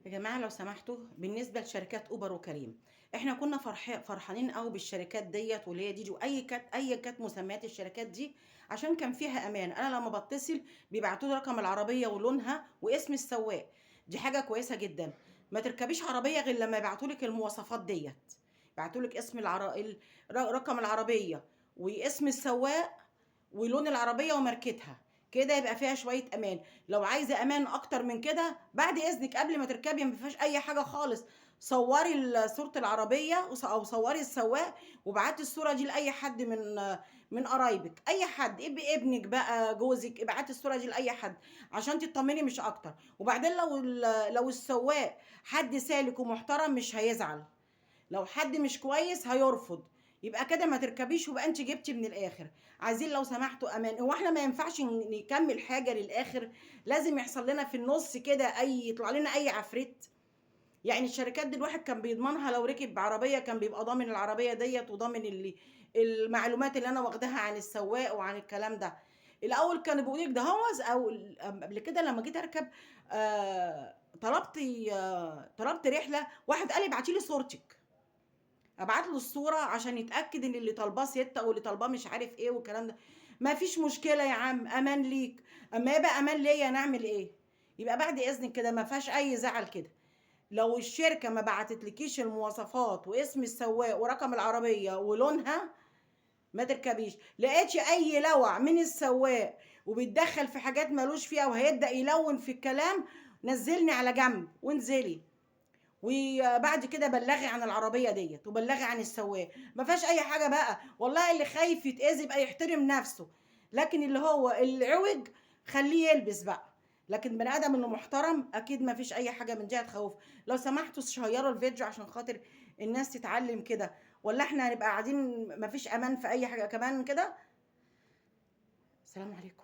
يا جماعة لو سمحتوا بالنسبة لشركات أوبر وكريم، إحنا كنا فرحانين أوي بالشركات ديّة واللي هي ديدي أيًا كانت مسميات الشركات دي، عشان كان فيها أمان. أنا لمّا باتصل بيبعتوا لي رقم العربية ولونها واسم السواق، دي حاجة كويسة جدًا. ما تركبيش عربية غير لمّا يبعتوا لِك المواصفات ديّة، يبعتوا لِك اسم العر ال ر رقم العربية واسم السواق ولون العربية وماركتها، كده يبقى فيها شوية أمان. لو عايزة أمان أكتر من كده بعد إذنِك قبل ما تركبي ما فيهاش أي حاجة خالص، صوّري صورة العربية أو صوّري السواق وابعتي الصورة دي لأي حد من قرايبِك، أي حد، ابنِك بقى، جوزِك، ابعتي الصورة دي لأي حد عشان تطمني مش أكتر. وبعدين لو السواق حد سالك ومحترم مش هيزعل. لو حد مش كويس هيرفض، يبقى كده ما تركبيش ويبقى أنتِ جبتِ من الآخر. عايزين لو سمحتوا أمان، هو إحنا ما ينفعش نكمّل حاجة للآخر، لازم يحصل لنا في النُص كده يطلع لنا أي عفريت؟ يعني الشركات دي الواحد كان بيضمنها لو ركب بعربية كان بيبقى ضامن العربية ديّة وضامن المعلومات اللي أنا واخداها عن السواق وعن الكلام ده. الأول كانوا بيقولوا لِك ده هو أو قبل كده لمّا جيت أركب طلبت رحلة، واحد قال لي ابعتي لي صورتِك. أبعت له الصورة عشان يتأكد إن اللي طالباه ستّة واللي طالباه مش عارف إيه والكلام ده. ما فيش مشكلة يا عم، أمان ليك. أمّا يبقى أمان ليّا نعمل إيه؟ يبقى بعد إذنِك كده ما فيهاش أي زعل كده. لو الشركة ما بعتتلكيش المواصفات واسم السواق ورقم العربية ولونها، ما تركبيش. لقيتِ أي لَوَع من السواق وبيتدخّل في حاجات ما لوش فيها وهيبدأ يلوّن في الكلام، نزّلني على جنب وانزلي. وبعد كده بلّغي عن العربية ديّة، وبلّغي عن السواق، ما فيهاش أي حاجة بقى. والله اللي خايف يتأذي يبقى يحترم نَفْسه، لكن اللي هو العوِج خلّيه يلبس بقى. لكن بني آدم إنه محترم أكيد ما فيش أي حاجة من دي هتخوّفه. لو سمحتوا شيّروا الفيديو عشان خاطر الناس تتعلّم كده، والّا إحنا هنبقى قاعدين ما فيش أمان في أي حاجة كمان كده؟ السلام عليكم.